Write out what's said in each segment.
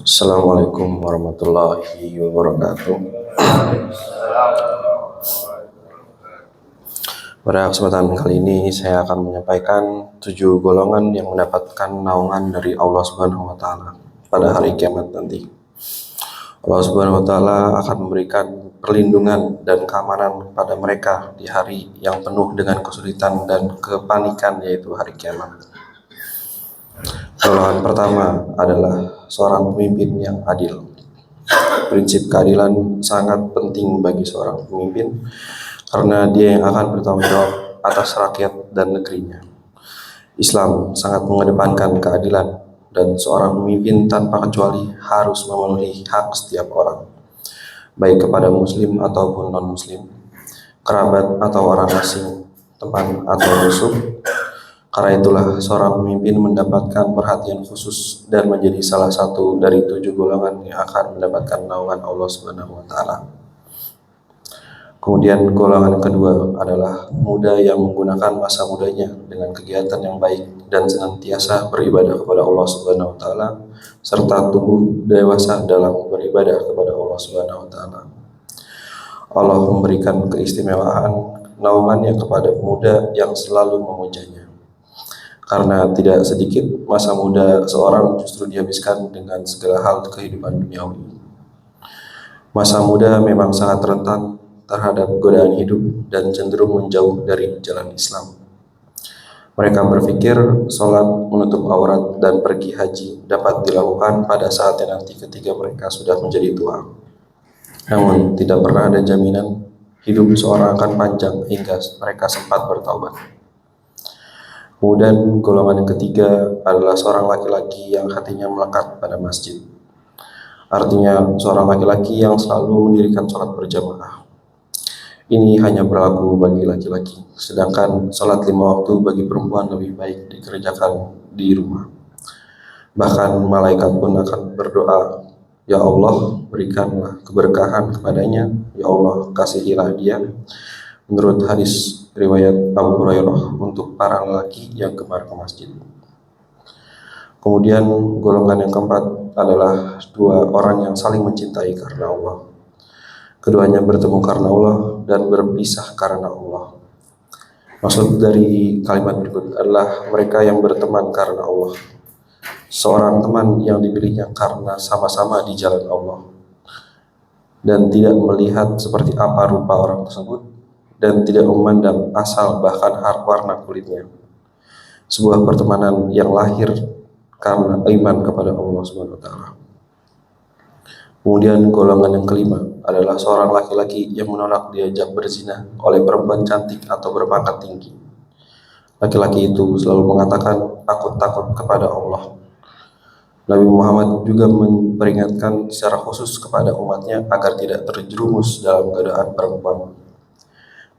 Assalamualaikum warahmatullahi wabarakatuh. Pada kesempatan kali ini saya akan menyampaikan 7 golongan yang mendapatkan naungan dari Allah Subhanahu wa taala pada hari kiamat nanti. Allah Subhanahu wa taala akan memberikan perlindungan dan keamanan pada mereka di hari yang penuh dengan kesulitan dan kepanikan, yaitu hari kiamat. Golongan pertama adalah seorang pemimpin yang adil. Prinsip keadilan sangat penting bagi seorang pemimpin karena dia yang akan bertanggung jawab atas rakyat dan negerinya. Islam sangat mengedepankan keadilan dan seorang pemimpin tanpa kecuali harus memenuhi hak setiap orang, baik kepada muslim ataupun non-muslim, kerabat atau orang asing, teman atau musuh. Karena itulah seorang pemimpin mendapatkan perhatian khusus dan menjadi salah satu dari 7 golongan yang akan mendapatkan naungan Allah Subhanahu wa taala. Kemudian golongan kedua adalah pemuda yang menggunakan masa mudanya dengan kegiatan yang baik dan senantiasa beribadah kepada Allah Subhanahu wa taala serta tumbuh dewasa dalam beribadah kepada Allah Subhanahu wa taala. Allah memberikan keistimewaan naungannya kepada pemuda yang selalu memujanya. Karena tidak sedikit masa muda seorang justru dihabiskan dengan segala hal kehidupan duniawi. Masa muda memang sangat rentan terhadap godaan hidup dan cenderung menjauh dari jalan Islam. Mereka berpikir sholat, menutup aurat, dan pergi haji dapat dilakukan pada saatnya nanti ketika mereka sudah menjadi tua. Namun tidak pernah ada jaminan hidup seorang akan panjang hingga mereka sempat bertaubat. Kemudian golongan yang ketiga adalah seorang laki-laki yang hatinya melekat pada masjid. Artinya seorang laki-laki yang selalu mendirikan sholat berjamaah. Ini hanya berlaku bagi laki-laki, sedangkan sholat 5 waktu bagi perempuan lebih baik dikerjakan di rumah. Bahkan malaikat pun akan berdoa, "Ya Allah, berikanlah keberkahan kepadanya, ya Allah, kasihilah dia." Menurut hadis riwayat Abu Hurairah untuk para lelaki yang gemar ke masjid. Kemudian golongan yang keempat adalah 2 orang yang saling mencintai karena Allah. Keduanya bertemu karena Allah dan berpisah karena Allah. Maksud dari kalimat berikut adalah mereka yang berteman karena Allah. Seorang teman yang dipilihnya karena sama-sama di jalan Allah dan tidak melihat seperti apa rupa orang tersebut dan tidak memandang asal bahkan warna kulitnya. Sebuah pertemanan yang lahir karena iman kepada Allah Subhanahu wa taala. Kemudian golongan yang kelima adalah seorang laki-laki yang menolak diajak berzina oleh perempuan cantik atau berpangkat tinggi. Laki-laki itu selalu mengatakan, "Aku takut kepada Allah." Nabi Muhammad juga memperingatkan secara khusus kepada umatnya agar tidak terjerumus dalam godaan perempuan.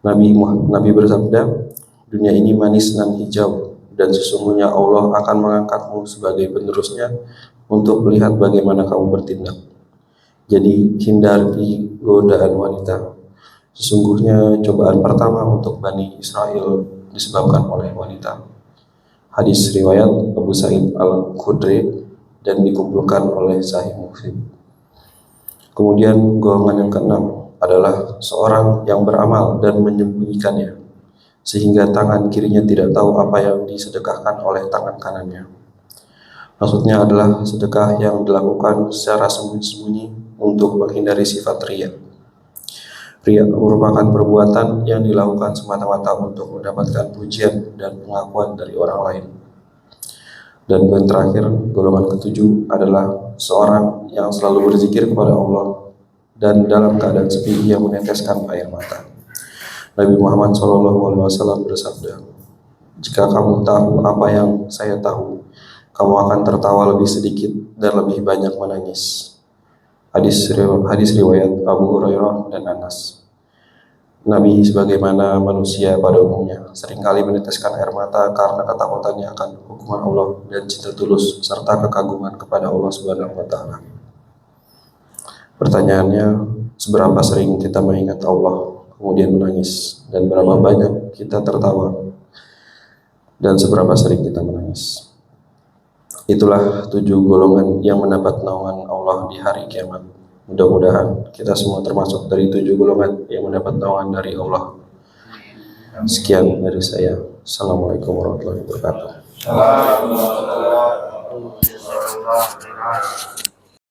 Nabi bersabda, "Dunia ini manis nan hijau, dan sesungguhnya Allah akan mengangkatmu sebagai penerusnya untuk melihat bagaimana kamu bertindak. Jadi hindari godaan wanita. Sesungguhnya cobaan pertama untuk Bani Israel disebabkan oleh wanita." Hadis riwayat Abu Sa'id Al-Khudri dan dikumpulkan oleh Sahih Muslim. Kemudian golongan yang keenam adalah seorang yang beramal dan menyembunyikannya, sehingga tangan kirinya tidak tahu apa yang disedekahkan oleh tangan kanannya. Maksudnya adalah sedekah yang dilakukan secara sembunyi-sembunyi untuk menghindari sifat riya. Riya merupakan perbuatan yang dilakukan semata-mata untuk mendapatkan pujian dan pengakuan dari orang lain. Dan yang terakhir, golongan ketujuh adalah seorang yang selalu berzikir kepada Allah dan dalam keadaan sepi ia meneteskan air mata. Nabi Muhammad SAW bersabda, "Jika kamu tahu apa yang saya tahu, kamu akan tertawa lebih sedikit dan lebih banyak menangis." Hadis riwayat Abu Hurairah dan Anas. Nabi sebagaimana manusia pada umumnya seringkali meneteskan air mata karena ketakutannya akan hukuman Allah dan cinta tulus serta kekaguman kepada Allah Subhanahu wa taala. Pertanyaannya, seberapa sering kita mengingat Allah kemudian menangis, dan berapa banyak kita tertawa, dan seberapa sering kita menangis? Itulah 7 golongan yang mendapat naungan Allah di hari kiamat. Mudah-mudahan kita semua termasuk dari 7 golongan yang mendapat naungan dari Allah. Sekian dari saya. Assalamualaikum warahmatullahi wabarakatuh.